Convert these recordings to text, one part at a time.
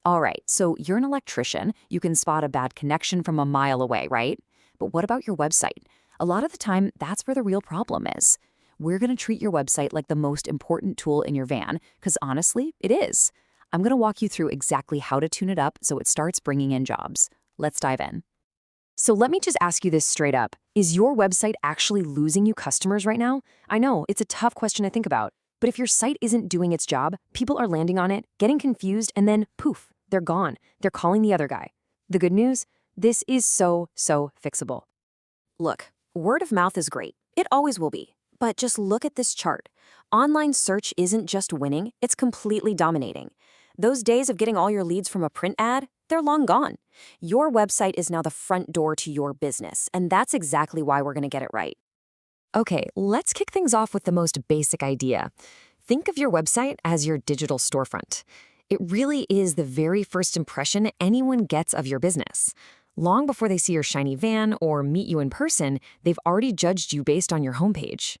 All right, so you're an electrician. You can spot a bad connection from a mile away, right? But what about your website? A lot of the time, that's where the real problem is. We're going to treat your website like the most important tool in your van, because honestly, it is. I'm going to walk you through exactly how to tune it up so it starts bringing in jobs. Let's dive in. So let me just ask you this straight up. Is your website actually losing you customers right now? I know, it's a tough question to think about. But if your site isn't doing its job, people are landing on it, getting confused, and then poof, they're gone. They're calling the other guy. The good news? This is so fixable. Look, word of mouth is great. It always will be. But just look at this chart. Online search isn't just winning, it's completely dominating. Those days of getting all your leads from a print ad, they're long gone. Your website is now the front door to your business, and that's exactly why we're going to get it right. Okay, let's kick things off with the most basic idea. Think of your website as your digital storefront. It really is the very first impression anyone gets of your business. Long before they see your shiny van or meet you in person, they've already judged you based on your homepage.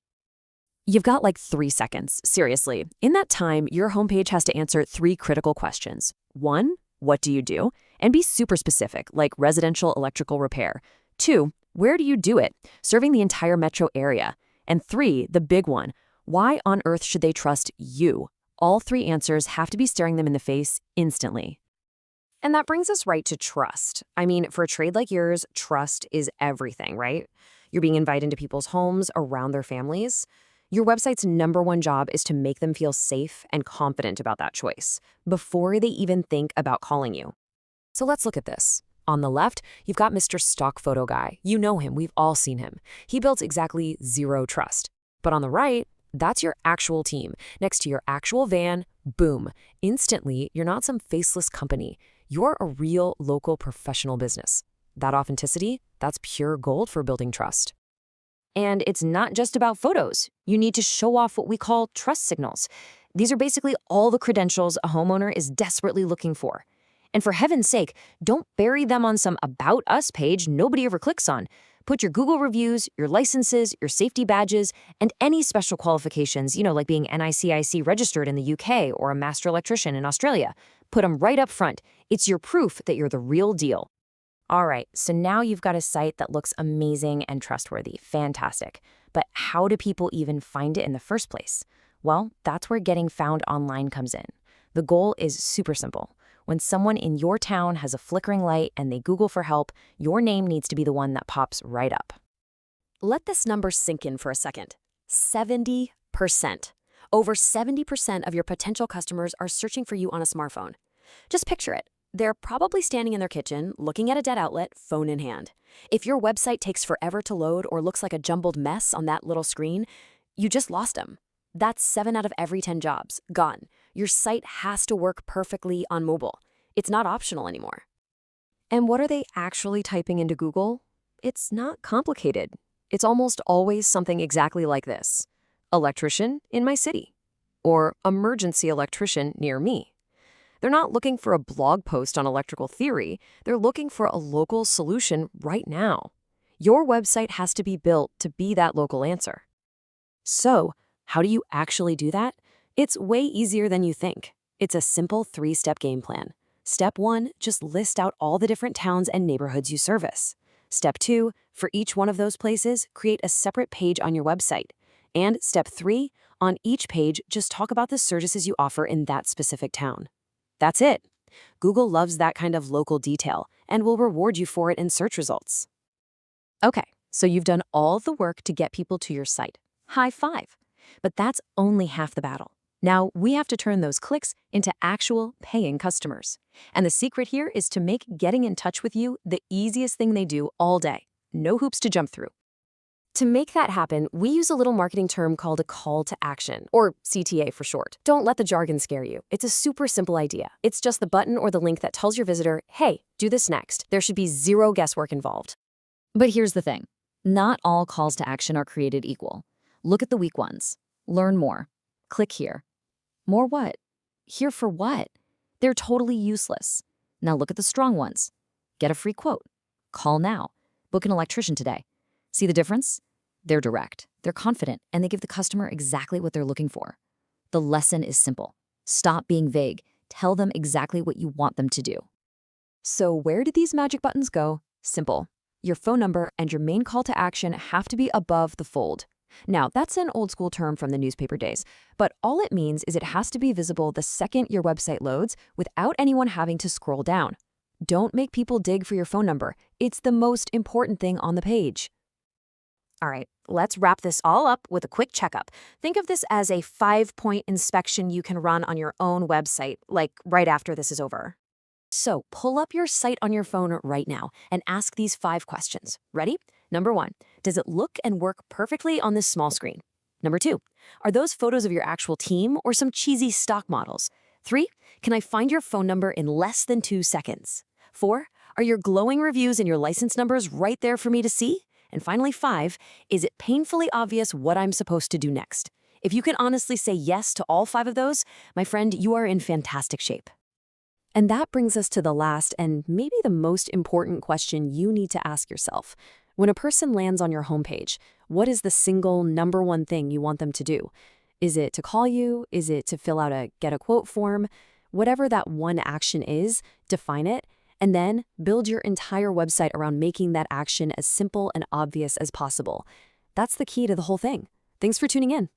You've got like 3 seconds, seriously. In that time, your homepage has to answer 3 critical questions. 1, what do you do? And be super specific, like residential electrical repair. 2, where do you do it? Serving the entire metro area. And 3, the big one, why on earth should they trust you? All 3 answers have to be staring them in the face instantly. And that brings us right to trust. I mean, for a trade like yours, trust is everything, right? You're being invited into people's homes, around their families. Your website's #1 job is to make them feel safe and confident about that choice before they even think about calling you. So let's look at this. On the left, you've got Mr. Stock Photo Guy. You know him. We've all seen him. He builds exactly 0 trust. But on the right, that's your actual team. Next to your actual van, boom. Instantly, you're not some faceless company. You're a real local professional business. That authenticity, that's pure gold for building trust. And it's not just about photos. You need to show off what we call trust signals. These are basically all the credentials a homeowner is desperately looking for. And for heaven's sake, don't bury them on some About Us page nobody ever clicks on. Put your Google reviews, your licenses, your safety badges, and any special qualifications, like being NICIC registered in the UK or a master electrician in Australia. Put them right up front. It's your proof that you're the real deal. All right, so now you've got a site that looks amazing and trustworthy. Fantastic. But how do people even find it in the first place? Well, that's where getting found online comes in. The goal is super simple. When someone in your town has a flickering light and they Google for help, your name needs to be the one that pops right up. Let this number sink in for a second. 70%. Over 70% of your potential customers are searching for you on a smartphone. Just picture it. They're probably standing in their kitchen, looking at a dead outlet, phone in hand. If your website takes forever to load or looks like a jumbled mess on that little screen, you just lost them. That's 7 out of every 10 jobs, gone. Your site has to work perfectly on mobile. It's not optional anymore. And what are they actually typing into Google? It's not complicated. It's almost always something exactly like this. Electrician in my city. Or emergency electrician near me. They're not looking for a blog post on electrical theory. They're looking for a local solution right now. Your website has to be built to be that local answer. So, how do you actually do that? It's way easier than you think. It's a simple 3-step game plan. Step 1, just list out all the different towns and neighborhoods you service. Step 2, for each one of those places, create a separate page on your website. And step 3, on each page, just talk about the services you offer in that specific town. That's it. Google loves that kind of local detail and will reward you for it in search results. Okay, so you've done all the work to get people to your site. High five. But that's only half the battle. Now we have to turn those clicks into actual paying customers. And the secret here is to make getting in touch with you the easiest thing they do all day. No hoops to jump through. To make that happen, we use a little marketing term called a call to action, or CTA for short. Don't let the jargon scare you. It's a super simple idea. It's just the button or the link that tells your visitor, hey, do this next. There should be 0 guesswork involved. But here's the thing. Not all calls to action are created equal. Look at the weak ones. Learn more. Click here. More what? Here for what? They're totally useless. Now look at the strong ones. Get a free quote. Call now. Book an electrician today. See the difference? They're direct, they're confident, and they give the customer exactly what they're looking for. The lesson is simple. Stop being vague. Tell them exactly what you want them to do. So where did these magic buttons go? Simple. Your phone number and your main call to action have to be above the fold. Now, that's an old school term from the newspaper days, but all it means is it has to be visible the second your website loads without anyone having to scroll down. Don't make people dig for your phone number. It's the most important thing on the page. All right, let's wrap this all up with a quick checkup. Think of this as a 5-point inspection you can run on your own website, like right after this is over. So pull up your site on your phone right now and ask these 5 questions. Ready? Number 1, does it look and work perfectly on this small screen? Number 2, are those photos of your actual team or some cheesy stock models? 3, can I find your phone number in less than 2 seconds? 4, are your glowing reviews and your license numbers right there for me to see? And finally, 5, is it painfully obvious what I'm supposed to do next? If you can honestly say yes to all 5 of those, my friend, you are in fantastic shape. And that brings us to the last and maybe the most important question you need to ask yourself. When a person lands on your homepage, what is the single number one thing you want them to do? Is it to call you? Is it to fill out a get a quote form? Whatever that one action is, define it, and then build your entire website around making that action as simple and obvious as possible. That's the key to the whole thing. Thanks for tuning in.